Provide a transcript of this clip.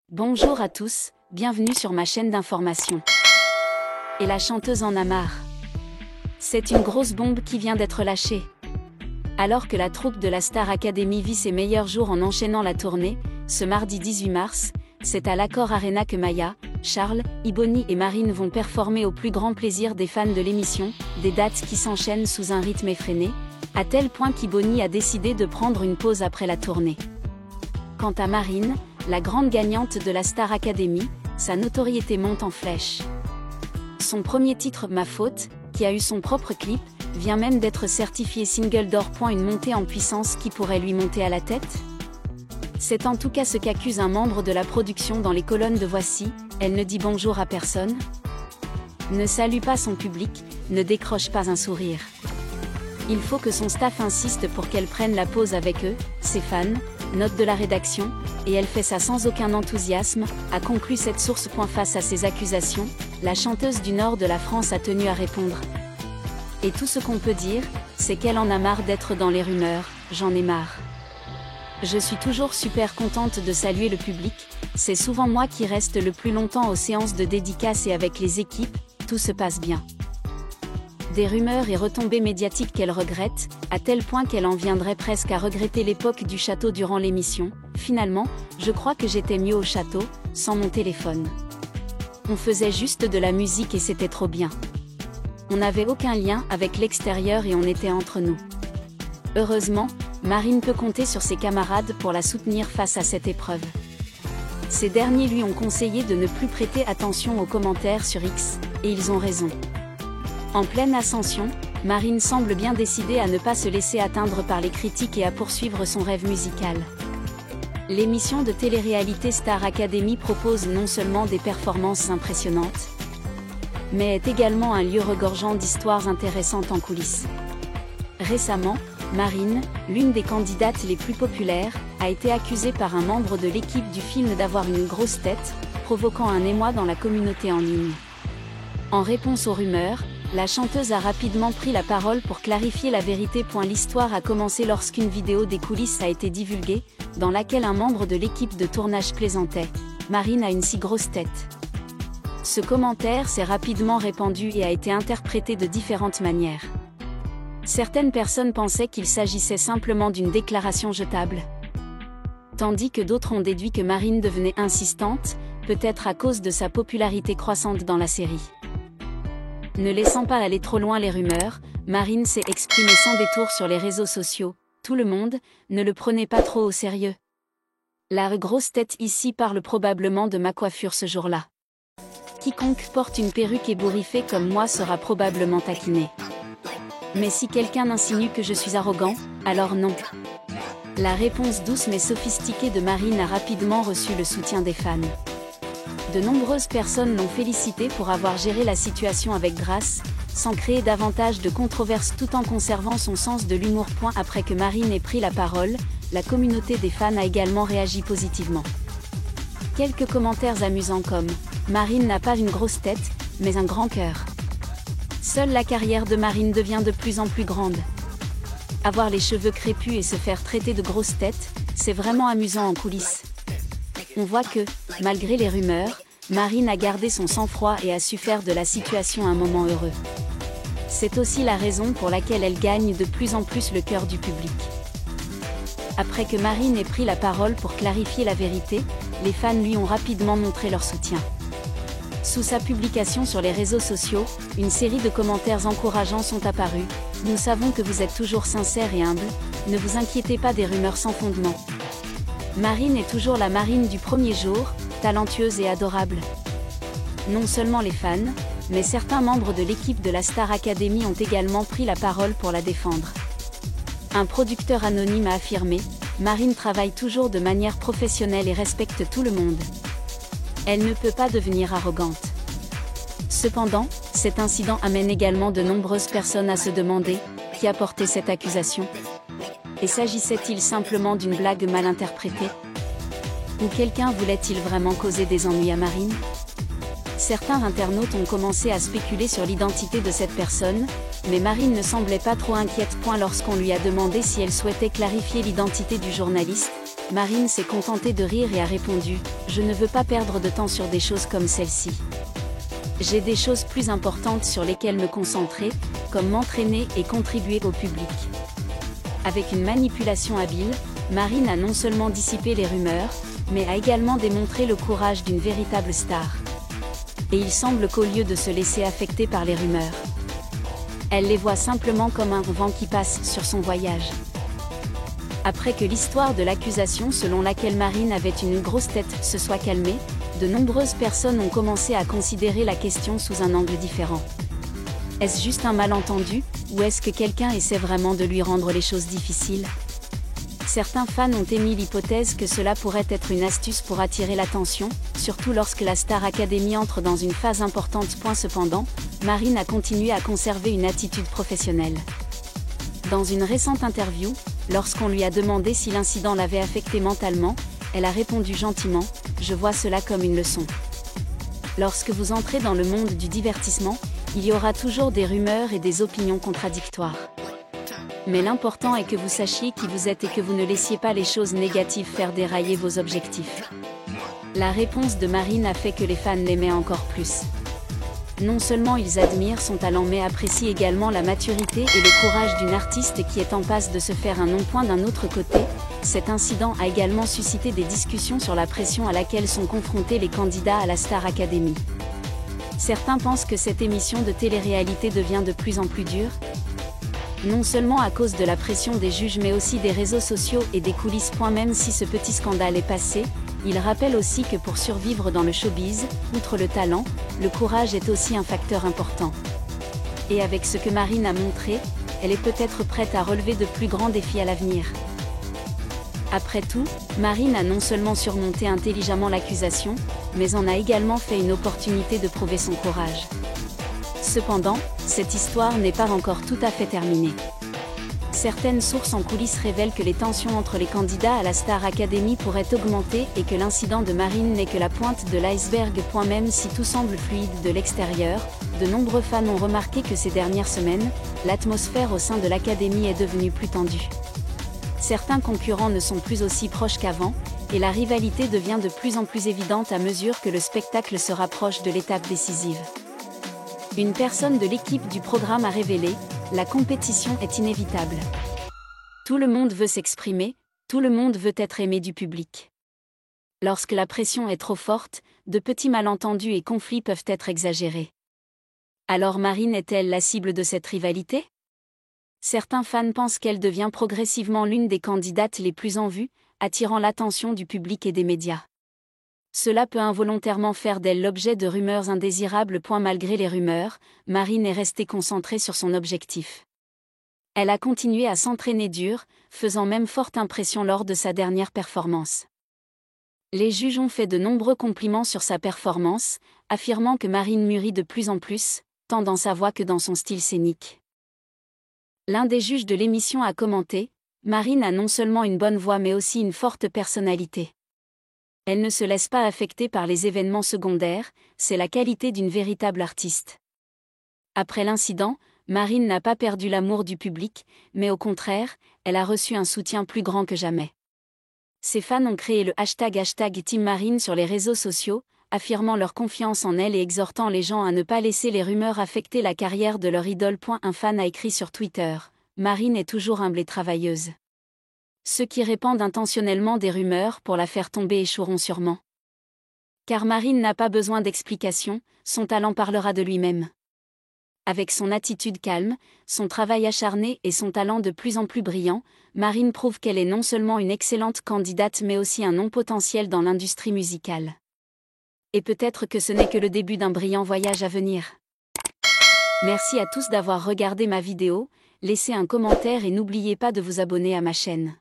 Bonjour à tous, bienvenue sur ma chaîne d'information. Et la chanteuse en a marre. C'est une grosse bombe qui vient d'être lâchée. Alors que la troupe de la Star Academy vit ses meilleurs jours en enchaînant la tournée, ce mardi 18 mars, c'est à l'Accor Arena que Maya, Charles, Iboni et Marine vont performer au plus grand plaisir des fans de l'émission, des dates qui s'enchaînent sous un rythme effréné, à tel point qu'Iboni a décidé de prendre une pause après la tournée. Quant à Marine, la grande gagnante de la Star Academy, sa notoriété monte en flèche. Son premier titre, Ma Faute, qui a eu son propre clip, vient même d'être certifié single d'or. Une montée en puissance qui pourrait lui monter à la tête? C'est en tout cas ce qu'accuse un membre de la production dans les colonnes de Voici. Elle ne dit bonjour à personne, ne salue pas son public, ne décroche pas un sourire. Il faut que son staff insiste pour qu'elle prenne la pause avec eux, ses fans, note de la rédaction, et elle fait ça sans aucun enthousiasme, a conclu cette source. Face à ces accusations, la chanteuse du nord de la France a tenu à répondre. Et tout ce qu'on peut dire, c'est qu'elle en a marre d'être dans les rumeurs, j'en ai marre. Je suis toujours super contente de saluer le public, c'est souvent moi qui reste le plus longtemps aux séances de dédicaces et avec les équipes, tout se passe bien. Des rumeurs et retombées médiatiques qu'elle regrette, à tel point qu'elle en viendrait presque à regretter l'époque du château durant l'émission. Finalement, je crois que j'étais mieux au château, sans mon téléphone. On faisait juste de la musique et c'était trop bien. On n'avait aucun lien avec l'extérieur et on était entre nous. Heureusement, Marine peut compter sur ses camarades pour la soutenir face à cette épreuve. Ces derniers lui ont conseillé de ne plus prêter attention aux commentaires sur X, et ils ont raison. En pleine ascension, Marine semble bien décidée à ne pas se laisser atteindre par les critiques et à poursuivre son rêve musical. L'émission de télé-réalité Star Academy propose non seulement des performances impressionnantes, mais est également un lieu regorgeant d'histoires intéressantes en coulisses. Récemment, Marine, l'une des candidates les plus populaires, a été accusée par un membre de l'équipe du film d'avoir une grosse tête, provoquant un émoi dans la communauté en ligne. En réponse aux rumeurs, la chanteuse a rapidement pris la parole pour clarifier la vérité. L'histoire a commencé lorsqu'une vidéo des coulisses a été divulguée, dans laquelle un membre de l'équipe de tournage plaisantait « Marine a une si grosse tête ». Ce commentaire s'est rapidement répandu et a été interprété de différentes manières. Certaines personnes pensaient qu'il s'agissait simplement d'une déclaration jetable, tandis que d'autres ont déduit que Marine devenait insistante, peut-être à cause de sa popularité croissante dans la série. Ne laissant pas aller trop loin les rumeurs, Marine s'est exprimée sans détour sur les réseaux sociaux. Tout le monde, ne le prenez pas trop au sérieux. La grosse tête ici parle probablement de ma coiffure ce jour-là. Quiconque porte une perruque ébouriffée comme moi sera probablement taquiné. Mais si quelqu'un insinue que je suis arrogant, alors non. La réponse douce mais sophistiquée de Marine a rapidement reçu le soutien des fans. De nombreuses personnes l'ont félicité pour avoir géré la situation avec grâce, sans créer davantage de controverses tout en conservant son sens de l'humour. Après que Marine ait pris la parole, la communauté des fans a également réagi positivement. Quelques commentaires amusants comme « Marine n'a pas une grosse tête, mais un grand cœur ». Seule la carrière de Marine devient de plus en plus grande. Avoir les cheveux crépus et se faire traiter de grosse tête, c'est vraiment amusant en coulisses. On voit que, malgré les rumeurs, Marine a gardé son sang-froid et a su faire de la situation un moment heureux. C'est aussi la raison pour laquelle elle gagne de plus en plus le cœur du public. Après que Marine ait pris la parole pour clarifier la vérité, les fans lui ont rapidement montré leur soutien. Sous sa publication sur les réseaux sociaux, une série de commentaires encourageants sont apparus. « Nous savons que vous êtes toujours sincère et humble, ne vous inquiétez pas des rumeurs sans fondement. Marine est toujours la Marine du premier jour, talentueuse et adorable. » Non seulement les fans, mais certains membres de l'équipe de la Star Academy ont également pris la parole pour la défendre. Un producteur anonyme a affirmé « Marine travaille toujours de manière professionnelle et respecte tout le monde. Elle ne peut pas devenir arrogante. » Cependant, cet incident amène également de nombreuses personnes à se demander qui a porté cette accusation. Et s'agissait-il simplement d'une blague mal interprétée? Ou quelqu'un voulait-il vraiment causer des ennuis à Marine? Certains internautes ont commencé à spéculer sur l'identité de cette personne, mais Marine ne semblait pas trop inquiète. Lorsqu'on lui a demandé si elle souhaitait clarifier l'identité du journaliste, Marine s'est contentée de rire et a répondu « Je ne veux pas perdre de temps sur des choses comme celle-ci. J'ai des choses plus importantes sur lesquelles me concentrer, comme m'entraîner et contribuer au public. » Avec une manipulation habile, Marine a non seulement dissipé les rumeurs, mais a également démontré le courage d'une véritable star. Et il semble qu'au lieu de se laisser affecter par les rumeurs, elle les voit simplement comme un vent qui passe sur son voyage. Après que l'histoire de l'accusation selon laquelle Marine avait une grosse tête se soit calmée, de nombreuses personnes ont commencé à considérer la question sous un angle différent. Est-ce juste un malentendu, ou est-ce que quelqu'un essaie vraiment de lui rendre les choses difficiles? Certains fans ont émis l'hypothèse que cela pourrait être une astuce pour attirer l'attention, surtout lorsque la Star Academy entre dans une phase importante. Cependant, Marine a continué à conserver une attitude professionnelle. Dans une récente interview, lorsqu'on lui a demandé si l'incident l'avait affectée mentalement, elle a répondu gentiment « Je vois cela comme une leçon. » Lorsque vous entrez dans le monde du divertissement, il y aura toujours des rumeurs et des opinions contradictoires. Mais l'important est que vous sachiez qui vous êtes et que vous ne laissiez pas les choses négatives faire dérailler vos objectifs. La réponse de Marine a fait que les fans l'aimaient encore plus. Non seulement ils admirent son talent mais apprécient également la maturité et le courage d'une artiste qui est en passe de se faire un nom. D'un autre côté, cet incident a également suscité des discussions sur la pression à laquelle sont confrontés les candidats à la Star Academy. Certains pensent que cette émission de télé-réalité devient de plus en plus dure, non seulement à cause de la pression des juges mais aussi des réseaux sociaux et des coulisses. Même si ce petit scandale est passé, il rappelle aussi que pour survivre dans le showbiz, outre le talent, le courage est aussi un facteur important. Et avec ce que Marine a montré, elle est peut-être prête à relever de plus grands défis à l'avenir. Après tout, Marine a non seulement surmonté intelligemment l'accusation, mais en a également fait une opportunité de prouver son courage. Cependant, cette histoire n'est pas encore tout à fait terminée. Certaines sources en coulisses révèlent que les tensions entre les candidats à la Star Academy pourraient augmenter et que l'incident de Marine n'est que la pointe de l'iceberg. Même si tout semble fluide de l'extérieur, de nombreux fans ont remarqué que ces dernières semaines, l'atmosphère au sein de l'Académie est devenue plus tendue. Certains concurrents ne sont plus aussi proches qu'avant, et la rivalité devient de plus en plus évidente à mesure que le spectacle se rapproche de l'étape décisive. Une personne de l'équipe du programme a révélé « La compétition est inévitable. Tout le monde veut s'exprimer, tout le monde veut être aimé du public. Lorsque la pression est trop forte, de petits malentendus et conflits peuvent être exagérés. Alors Marine est-elle la cible de cette rivalité? Certains fans pensent qu'elle devient progressivement l'une des candidates les plus en vue, attirant l'attention du public et des médias. Cela peut involontairement faire d'elle l'objet de rumeurs indésirables. Malgré les rumeurs, Marine est restée concentrée sur son objectif. Elle a continué à s'entraîner dur, faisant même forte impression lors de sa dernière performance. Les juges ont fait de nombreux compliments sur sa performance, affirmant que Marine mûrit de plus en plus, tant dans sa voix que dans son style scénique. L'un des juges de l'émission a commenté « Marine a non seulement une bonne voix mais aussi une forte personnalité. Elle ne se laisse pas affecter par les événements secondaires, c'est la qualité d'une véritable artiste. » Après l'incident, Marine n'a pas perdu l'amour du public, mais au contraire, elle a reçu un soutien plus grand que jamais. Ses fans ont créé le hashtag Team Marine sur les réseaux sociaux, affirmant leur confiance en elle et exhortant les gens à ne pas laisser les rumeurs affecter la carrière de leur idole. Un fan a écrit sur Twitter « Marine est toujours humble et travailleuse. Ceux qui répandent intentionnellement des rumeurs pour la faire tomber échoueront sûrement. Car Marine n'a pas besoin d'explications, son talent parlera de lui-même. » Avec son attitude calme, son travail acharné et son talent de plus en plus brillant, Marine prouve qu'elle est non seulement une excellente candidate mais aussi un nom potentiel dans l'industrie musicale. Et peut-être que ce n'est que le début d'un brillant voyage à venir. Merci à tous d'avoir regardé ma vidéo, laissez un commentaire et n'oubliez pas de vous abonner à ma chaîne.